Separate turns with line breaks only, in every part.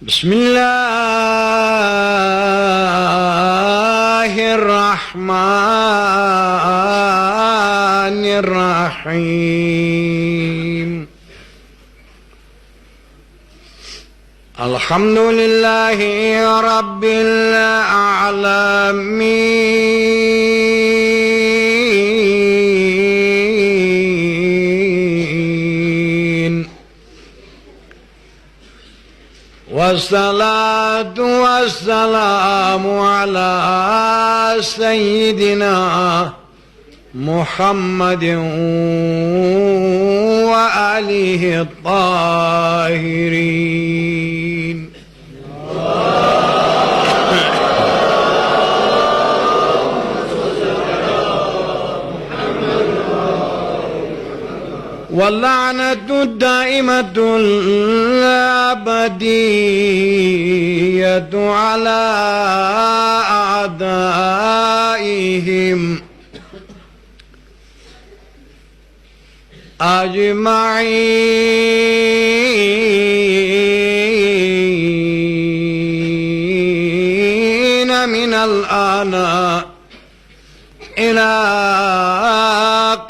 بسم الله الرحمن الرحيم. الحمد لله رب العالمين، والصلاة والسلام على سيدنا محمد وآله الطاهرين. واللعنة الدائمة الأبدية على أعدائهم أجمعين من الآن إلى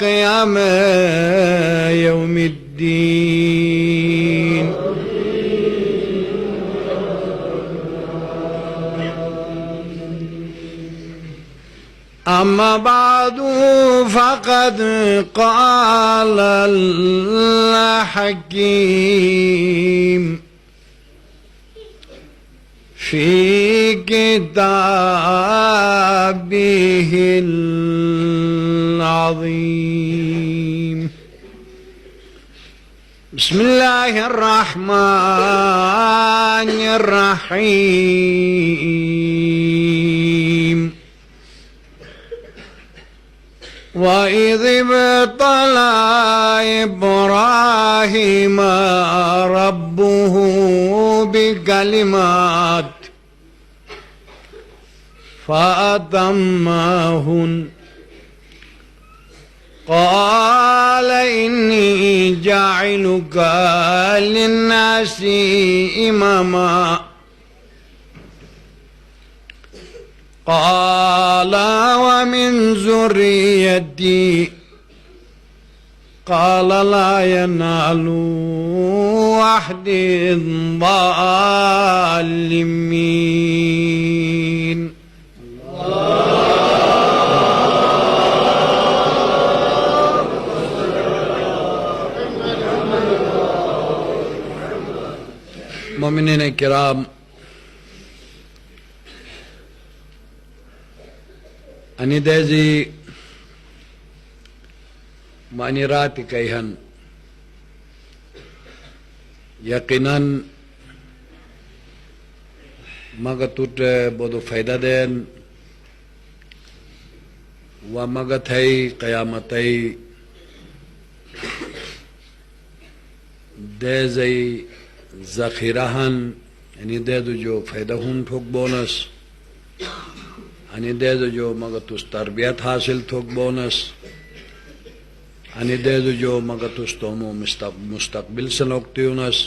قيام يوم الدين. أما بعد، فقد قال الحكيم في كتابه العظيم. بسم الله الرحمن الرحيم. وإذ ابتلى إبراهيم ربه بكلمات فأتمهن، قال إني جاعلك للناس إماما. قال ومن ذريتي؟ قال لا ينال عهد الظالمين. مومنین کرام، أني دازي ماني راتي كيهن يقينا مگا توت بودو فائدہ دین و مگا تھئی قیامتئی دازي ذخیرہن یعنی دازو جو فائدہ ہون ٹھوک بونس أني دازو جو مگا توس تربیت حاصل تھوک بونس أني دازو جو مگا توس تومو مستقبل سنوکتیونس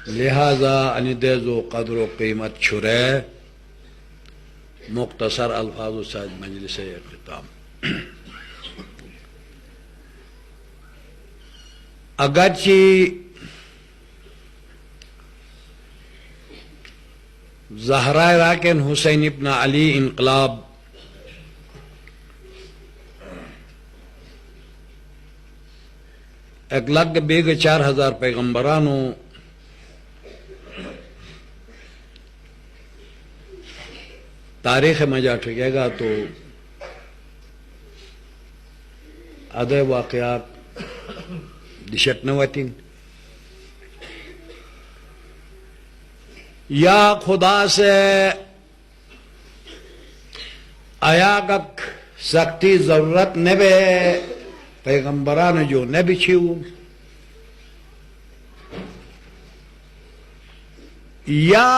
لہذا أني دازو قدر و قیمت چھرے مختصر الفاظ و ساج مجلس اختتام. اگرچہ زہرا راکن حسین ابن علی انقلاب ایک لگ بیگ 4000 پیغمبرانو تاریخ میں جا ٹھگے گا تو ادے واقعات دشت نواتین یا خدا سے آیاگک سختی ضرورت نبے پیغمبران جو نبی چھو یا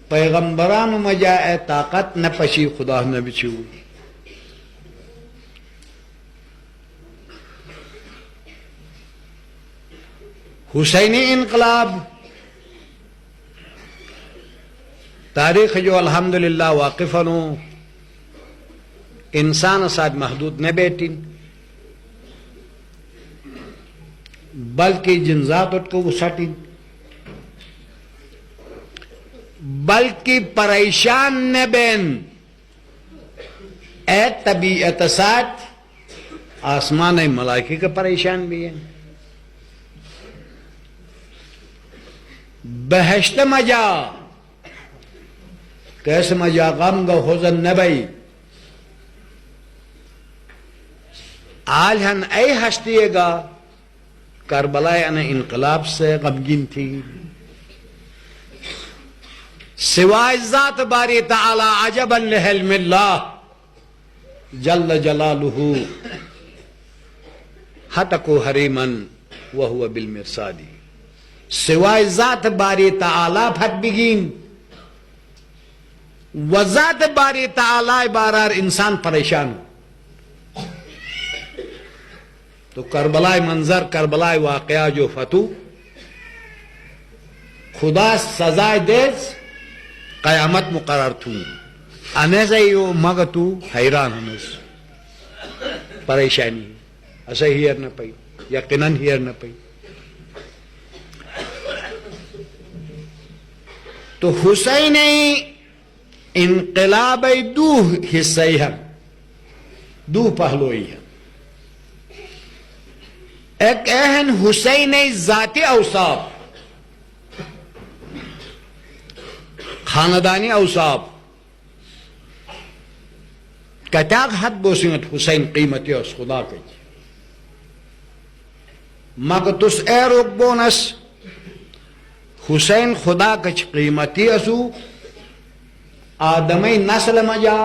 پیغمبران مجا طاقت نہ پشی خدا نہ بچو. हुसैनी इनकलाब तारीख जो अल्हम्दुलिल्लाह वाकिफनो इंसान साथ महदूद न बेटिन बल्कि जिनजात को वसटिन बल्कि परेशान न बेन ए तबीयत साथ आसमान मलाइके का परेशान भी है बहश्त मजा कैसे मजा गम ग होजन नबई आज हन ऐ हस्तिएगा करबला यानी इनकलाब से गमगीन थी सिवाय ज़ात बारी तआला अजबन लिहिल्मिल्लाह जल्ल जलालुहु हतको हरीमन वहुव बिलमिरसादी सिवाय ज़ात बारी तआला फतबिगीन वज़ात बारी तआला बारार इंसान परेशान तो करबलाए मंजर करबलाए वाकया जो फतू खुदा सजाए देस कयामत मुकर्रर थू अने से यो मग तू हैरान हमें परेशानी ऐसे हियर न पई यकीनन हियर न पई तो हुसैन इनकलाब दू हिस्से हैं दू पहलुई हैं एक एहन हुसैन जाती औसाफ खानदानी औसाफ कताक हद बोसिंगत हुसैन कीमती उस खुदा के मग तुस ए रोक बोनस हुसैन खुदा के कीमती असू आदमी नस्ल मजा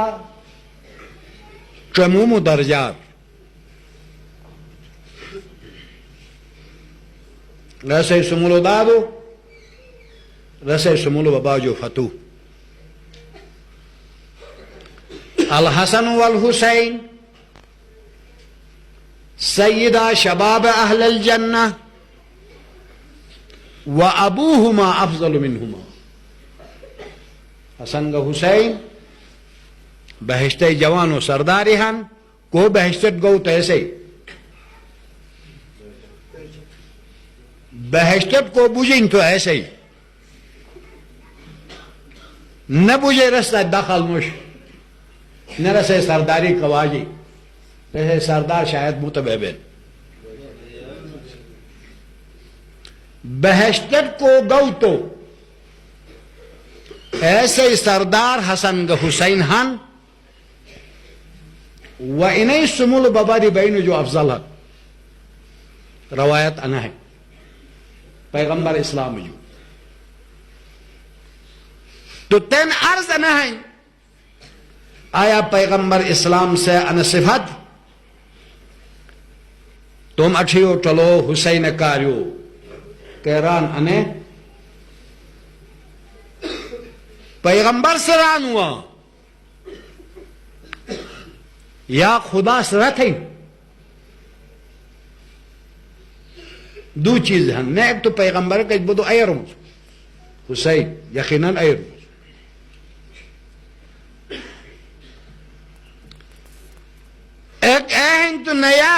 चमूम दर्जात रसे सुमुलो दादो रसे सुमुलो बाबाजो फतू अल हसन वल हुसैन सय्यदा शबाब अहलल जन्नह व अबूहुमा अफजल मिनहुमा हसन ग हुसैन बहिश्ते जवानो सरदारी हन को बहिश्त गौ तैसे बहश्त को बुझें तो ऐसे ही न बुझे रस्ता दखल मुश न रसे सरदारी कवाजी ऐसे सरदार शायद मुतबेबेन बहश्त को गौ तो ऐसे सरदार हसन ग हुसैन हन व इन्हें सुमुल बबारी बहन जो अफजल है रवायत अना है पैगंबर इस्लाम यू तो तेन अर्ज न है आया पैगंबर इस्लाम से अनसिफत तुम अठियो चलो हुसैन कार्यो कैरान अने पैगंबर से रान हुआ या खुदा से थे दो चीज हैं न एक तो पैगंबर के बदो अयरुम हुसैन यकीनन अयरुम एक अहन तो नया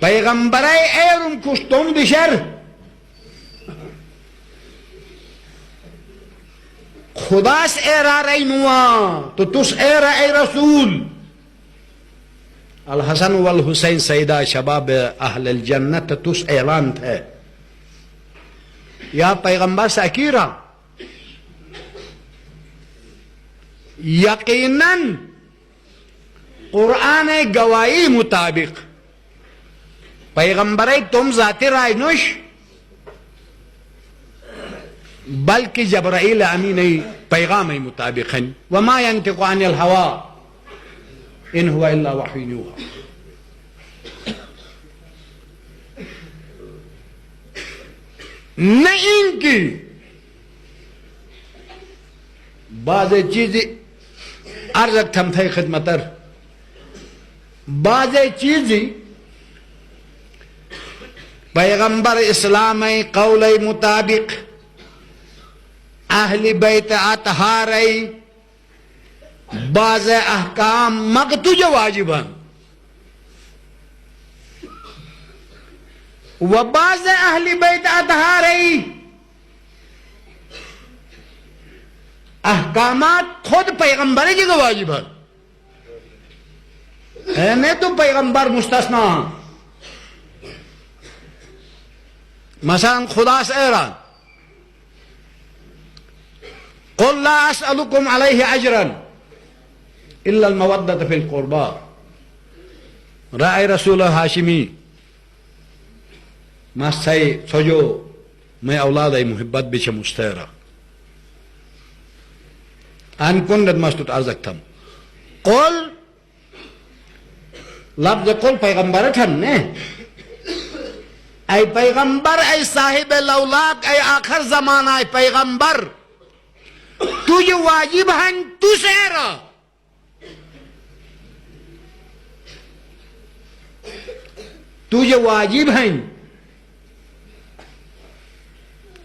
पैगंबर अयरुम कुछ तुम दिशर खुदा से एरा रही नुआ तो तुस एरा ए रसूल अल हसन वल हुसैन सईदा शबाब अहल जन्नत तुस ऐलान थे या पैगंबर से अकीरा यकीनन कुरान गवाही मुताबिक पैगंबर तुम जाते राय नुश बल्कि जबराइल अमीन पैगाम मुताबिक वमा यंतिकु अनिल हवा इन हुआ इल्ला वही यूहा न इनकी बाज़ चीज अर्ज थम थे खिदमतर बाज़ चीज
पैगंबर इस्लाम कौल मुताबिक अहली बैत अतहार बाज अहकाम मग तुझ वाजिबन व बाज अहली बैत अतहार अहकामात खुद पैगंबर की वाजिबन है तो पैगंबर मुस्तस्ना मसलन खुदा से ऐरान क़ुल ला अस्अलुकुम अलैहि अजरन इल्ला अल-मवद्दत फिल क़ुरबा राय रसूल हाशिमी मस्सई सोजो मैं औलाद मुहिब्बत बिच मुस्तैरा अनकुंदत मस्तुत अरजक्तम क़ुल लफ्ज़ क़ुल पैगंबर ठन ने ऐ पैगंबर ऐ साहिब लौलाक ऐ आखिर जमाना ऐ पैगंबर तुझे वाजिब है तू सेरा तुझे वाजिब है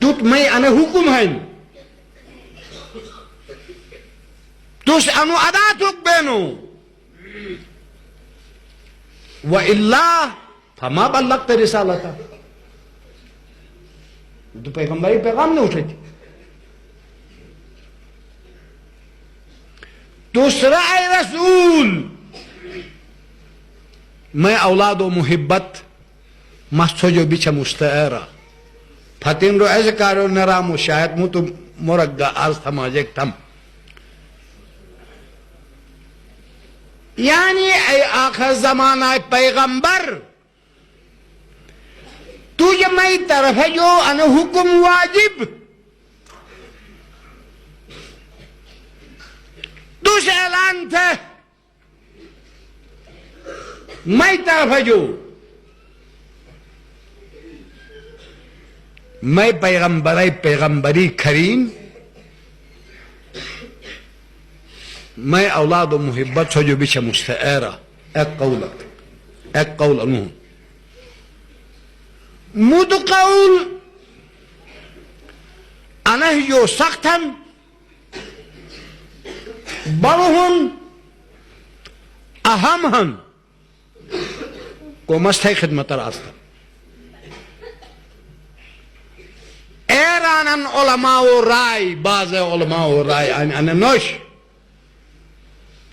तुत मैं अने हुकुम है तुस अनु अदा तुक बेनो व इल्ला फमा बल्लगत रिसालता तो पैगंबरी पैगाम ने उठे थे दूसरा रसूल मैं औलाद व मुहिब्बत मस्तो जो बिच मुस्तैरा फतिन रो ऐसे कारो नरा मुशायत मु तो मुरग्गा आज थमाजेक थम यानी आखिर जमाना पैगंबर तुझे मई तरफ है जो अन हुक्म वाजिब तुझे ऐलान थे मई तरफ है जो मैं पैगंबरी खरीन मैं औलाद व मुहिब्बत हो जो बिच मुस्तैरा एक कौल अनु मुद कौल अनह जो सख्तन बड़हन अहम हन को मस्त है खिदमत रास्ता एरानन उलमाओ राय बाज उलमाओ राय अन नोश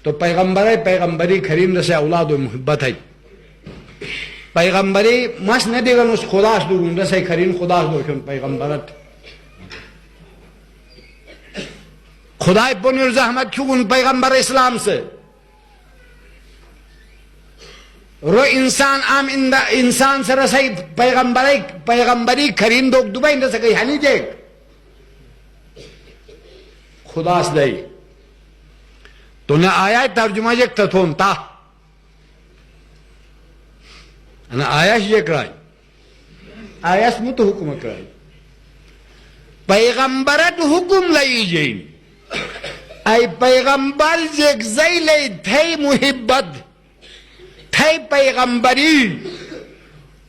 तो पैगंबरी खरीम से औलाद व मुहिब्बत है पैगंबरी मस न देगन उस खुदास दूर रसे खरीन खुदास दो पैगंबरत खुदाई पुनिर जहमत क्यों पैगंबर इस्लाम से रो इंसान आम इंसान से रसई पैगंबरी खरीन दो दुबई न सके हनी जे खुदास दई तो न आया तर्जुमा जे तथोन ता ना आयाश ये कराई आयाश मुत हुक्म कराई पैगंबरत हुक्म लई जेन आई पैगंबर जे जैले थे मुहिब्बत थे पैगंबरी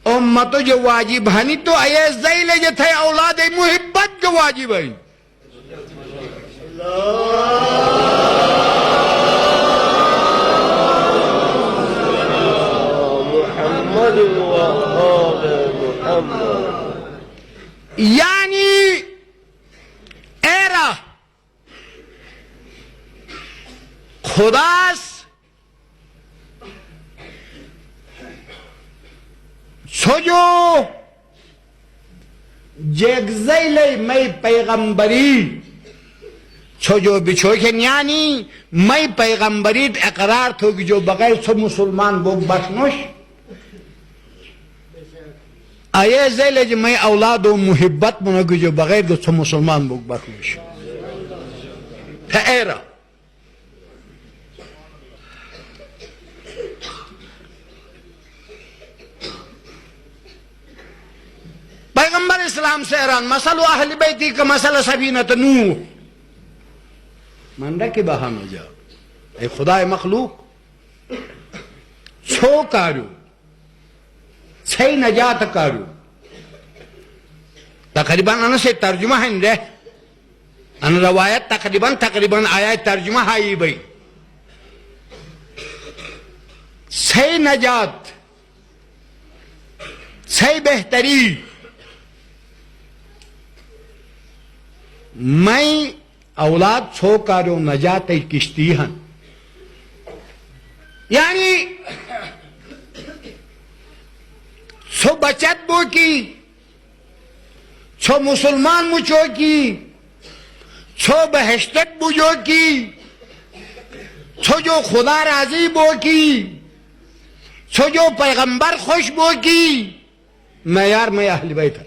उम्मत जो वाजिब हनी तो आये जैले जे थे औलाद मुहिब्बत जो वाजिब है यानी एरा खुदास सोजो जेगजैले मैं पैगंबरी सोजो बिछो के यानी मैं पैगंबरी इकरार थो कि जो बगैर सो मुसलमान बोग बसनोश आये जैले जो मैं औलाद व मुहिब्बत मनोगी जो बगैर दो मुसलमान बोग बसनोश ठहरा पैगंबर इस्लाम से हैरान मसल अहल बैती का मसल सफीनत नूह मंडा के बहा में जा ए खुदा मखलूक छो कारू छई नजात कारू तकरीबन अन से तर्जुमा है रे अन रवायत तकरीबन आया तर्जुमा हाई भाई सही नजात सही बेहतरी मैं औलाद छो कारो नजात किश्ती हन यानी छो बचत बो की छो मुसलमान मुचो की छो बहश्तक बुझो की छो जो खुदा राजी बो की छो जो पैगंबर खुश बो की मैं यार मैं अहल बैत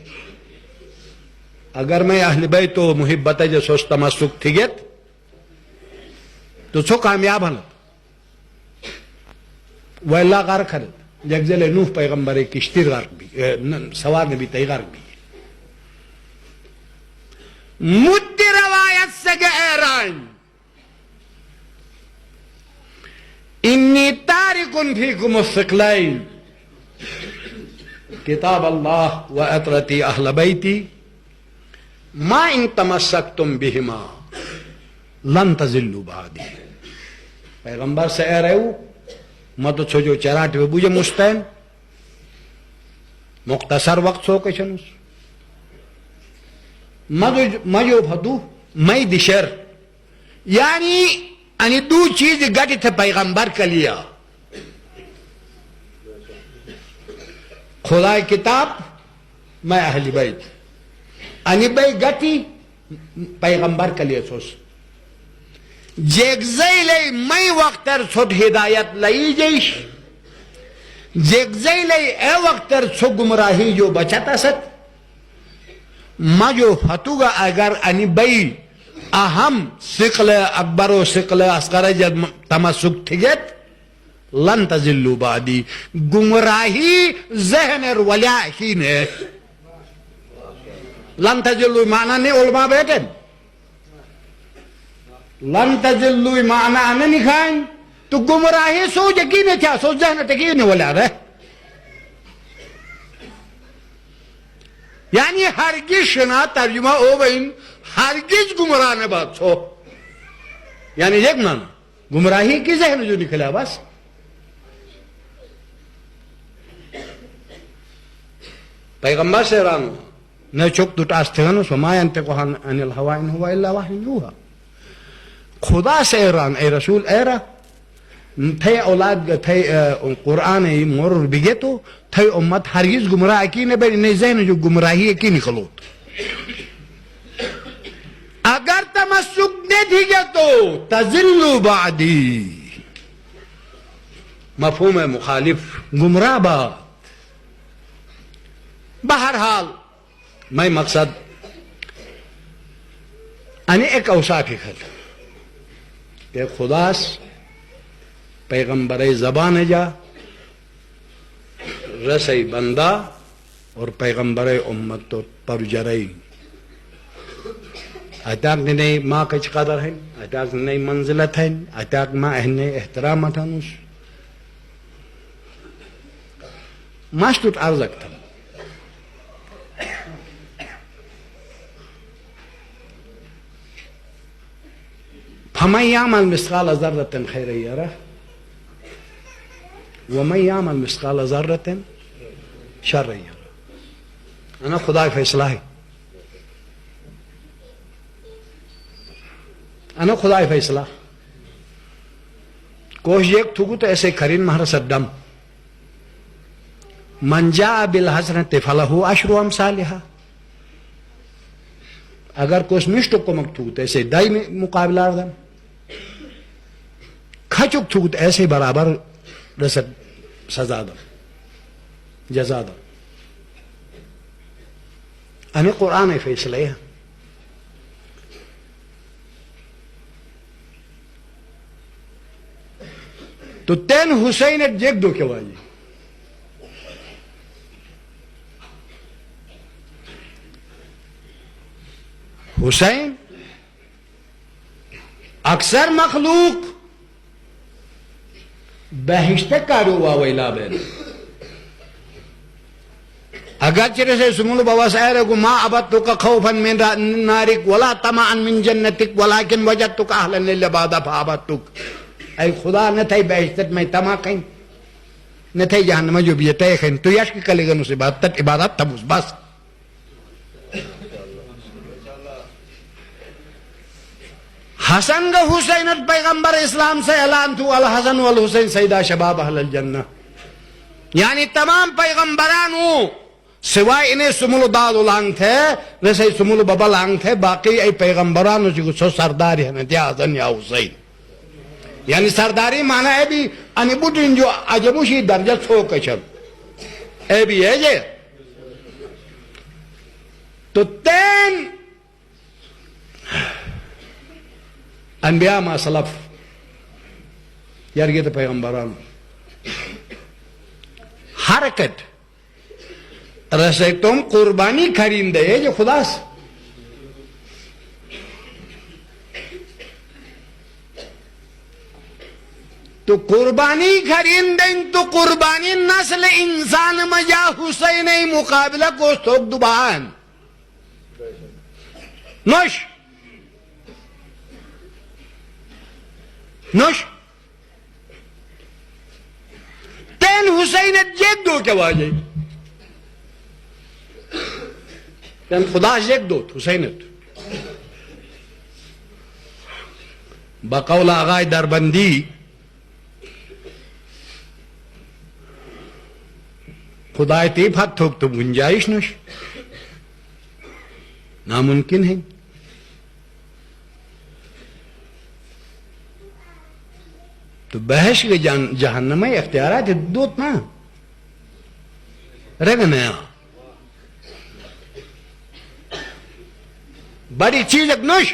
अगर मैं अहल बैत तो मुहिब्बत जो सोच तमस्सुक थी गेत तो छो कामयाब हन वल्ला गार खरद जगजले नूह पैगंबर किश्तिर गार भी सवार नबी तैगार भी मुद्द रवायत से गहरान इन्नी तारिकुन फीकुम अस्सक़लैन किताब अल्लाह व अतरती अहल बैती मा इन तमस्सक्तुम बिहिमा लन तज़िल्लु बादी पैगंबर से ए रहू मत छो जो चराट वे बुझे मुस्तैन मुख्तसर वक्त सो कशनुस मजो भदू मई दिशर यानी अनि दो चीज गठित है पैगंबर के लिया खुदा किताब मैं अहली बैत अनि भाई गति पैगंबर के लिए सोच जेगजैले मैं वक्तर छोट हिदायत लई जैश जेगजैले ए वक्तर छो गुमराही जो बचता सत मजो फतुगा अगर अनि बई अहम सिकल अकबरो सिकल अस्कर जब तमस्सुक थिगत लन तजिल्लु बादी गुमराही जहन वल्या ही ने लन तजिल्लु माना ने उलमा बैठे लन तजिल्लु माना ने निखान तो गुमराही सो जगी ने क्या सो जहन तकी ने वल्या रे यानी हरगिज ना तर्जुमा ओ बहन हरगिज गुमराह ने बात हो यानी एक माना गुमराही की जहन जो निकला बस पैगंबर से रानो न चुक दुटास्तेगन सुमायंत को अनिल हवा इन हुआ इल्ला वाहिन यूहा खुदा से रान ए रसूल एरा थे औलाद थे कुरान मोर बिगे तो थे उम्मत हरगिज गुमराह की ने बे ने जहन जो गुमराही की निकलो अगर तमस्सुक ने दिया तो तजिल्लु बादी मफहूम है मुखालिफ गुमराह बात बहरहाल मैं मकसद अने एक औसाफ खल के खुदास पैगंबर जबान जा रसई बंदा और पैगंबर उम्मत तो परजरई अताक नहीं माँ कच कदर है अताक नहीं मंजिलत है अताक माँ अहने एहतराम थानुस मास्तुत अर्जक था फमन यामल मिस्काल ज़र्रतिन खैरन यरह वमन यामल मिस्काल ज़र्रतिन शर्रन यरह अना खुदा फैसला है अना खुदा फैसला कोश एक थुगु तो ऐसे खरीन महर सद्दम मंजा बिल हसनत फलहु अशरु अमसालिहा अगर कोश मिष्ट को मकतू तो ऐसे दाई में मुकाबला दम खचुक थुगुत ऐसे बराबर रसद सजा दम जजा दम अने कुरान फैसले है तो तेन हुसैन एक जेक दो के वाली हुसैन अक्सर मखलूक बहिश्त कारो वावैला ban agar cerita semula bahwa saya ragu ma abattuka khaufan min narik wala tama'an min jannatik walakin wajadtuka ahlan lil ibadah fa abattuk ay khuda न थे बेइज्जत में तमा कहीं न थे जहन्नम जो भी तय कहीं तो यश की कलेगा नुसे इबादत तब उस बस हसन का हुसैन पैगंबर इस्लाम से ऐलान तू अल हसन वल हुसैन सईदा शबाब अहल जन्नह यानी तमाम पैगंबरानों सिवाय इन्हें सुमुल दादुलांग थे वैसे सुमुल बबलांग थे बाकी ऐ पैगंबरानों जो सो सरदार है न हसन या हुसैन यानी सरदारी माना है भी अनिबुद्दीन जो अजमुशी दर्जा छो कचब ए भी है ये तो तेन अनबिया मा सलफ यार ये तो पैगंबरान हरकत रसे तुम कुर्बानी खरीदे जो खुदा से तो कुर्बानी खरीदें तो कुर्बानी नस्ल इंसान मजा हुसैन मुकाबला को सोख दुबान नोश नोश तेन हुसैन जेक दो क्या वाजे तेन खुदा जेक दो हुसैन बकौला आगाय दरबंदी खुदाए तीब हाथ थोक तो गुंजाइश नश नामुमकिन है तो बहश के जहन्नम में इख्तियारात दोत ना रग नया बड़ी चीज नश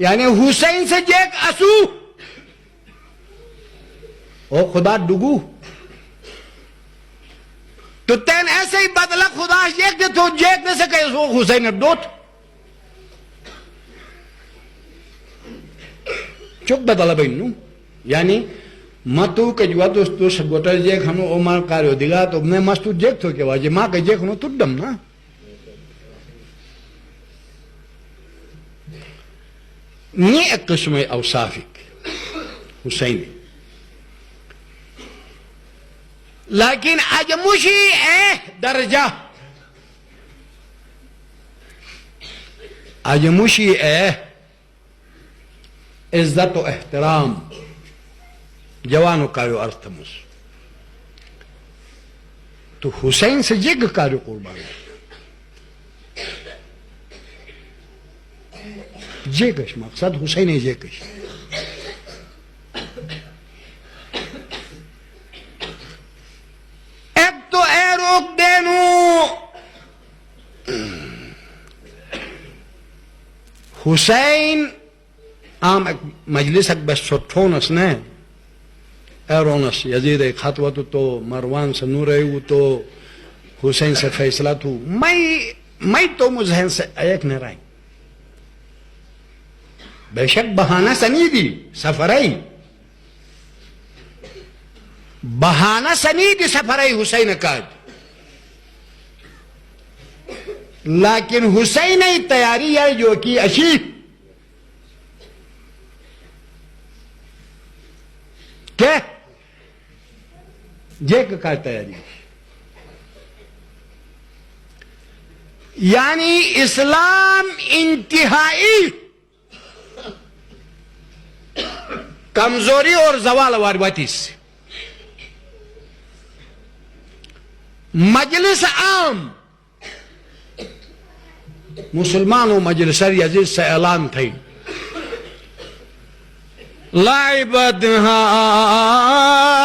यानी हुसैन से जेक असू ओ खुदा डुगू तो तेन ऐसे ही बदला खुदा जेक दे तो जेक ने से कहे हुसैन दोत चुप बदला बहनू यानी मतु के जुआ दोस्तों गोटर जेक हम ओमार कार्यो दिगा तो मैं मस्तु जेक तो के वाजे मां के जेक हम तुड्डम ना नी एक किस्म औसाफिक हुसैन लेकिन अजमुशी दर्जा अजमुशी इज्जत व एहतराम जवानों कार्यो अर्थमस तो हुसैन से जिग कार्यो कुर्बान जेकश मकसद हुसैन जेकश रोक देनु हुसैन आम मजलिस बस सोठोनस ने एरोनस यजीद खातवा तो मरवान से नूर तो हुसैन से फैसला तू मैं तो मुझे से एक न राय बेशक बहाना सनी दी सफरई बहाना सनी दी सफरई हुसैन का लेकिन हुसैन ही तैयारी है जो कि अच्छी क्या जेक का तैयारी यानी इस्लाम इंतहाई कमजोरी और जवाल वारवाती से मजलिस आम मुसलमानों मजलिस यजीद से ऐलान थी लाइबत हाशिम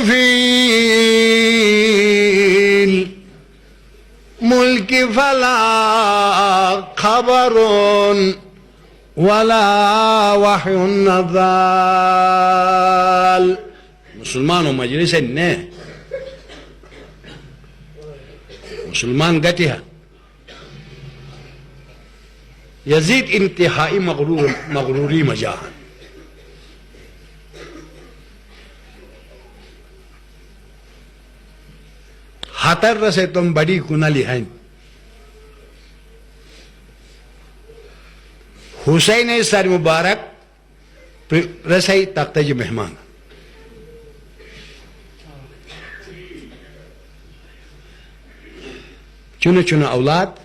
फील मुल्क फला खबरुन वला वह्युन नज़ाल मुसलमानों मजलिस ने मुसलमान गति है यजीद इंतहाई मगरूरी मजाहन हातर रसे तुम बड़ी कुनाली हैं हुसैन सर मुबारक रसई तख्ते जी मेहमान चुने चुने औलाद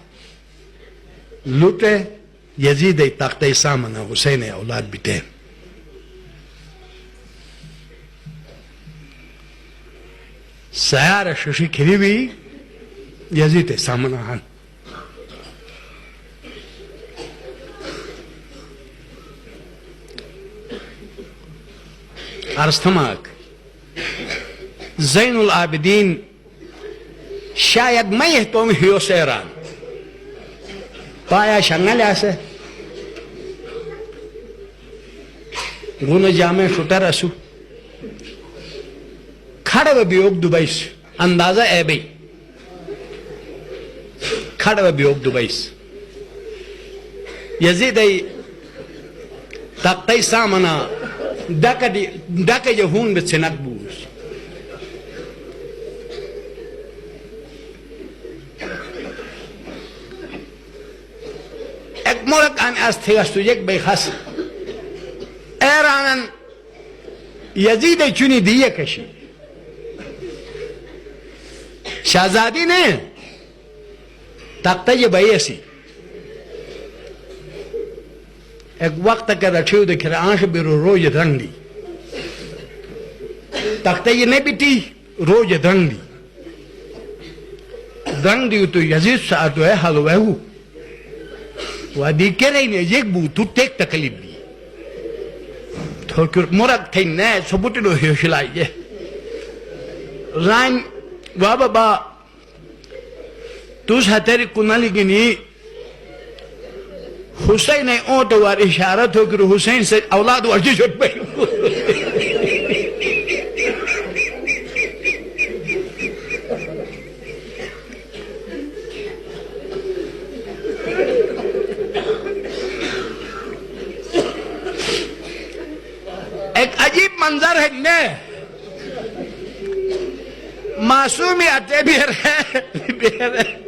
लुटे यजीद तख्ते सामना हुसैन औलाद बिटे सयार शशि खिरीवी यजीद सामना हन अरस्तमाक ज़ैनुल आबिदीन शायद मैं तुम हियो सेरान पाया शंगल ऐसे गुन जामे शुटर असु खड़व बियोग दुबईस अंदाजा ए बई खड़व बियोग दुबईस यजीद तख्ते सामना Daka jahun bet senak bus. Ek morak an asthiga stujek baykhas. Eranan Yazid chuni diye kashi. Shahzadi ne takhta je bayasi. एक वक्त का रखियो देख रहे आंख बिरो रोज रंगी तख्ते ये नहीं बिटी रोज रंगी रंगी तो यजीद साथ है हालो है वो वादी के रही ने एक बू तू टेक तकलीफ भी तो क्यों मोरक थे ने सबूत लो हिलाइ ये रान वाबा तू साथेरी कुनाली की नी हुसैन ने ओट वार इशारत हो कि हुसैन से औलाद वर्जी छुट पई एक अजीब मंजर है ने मासूमियत भी है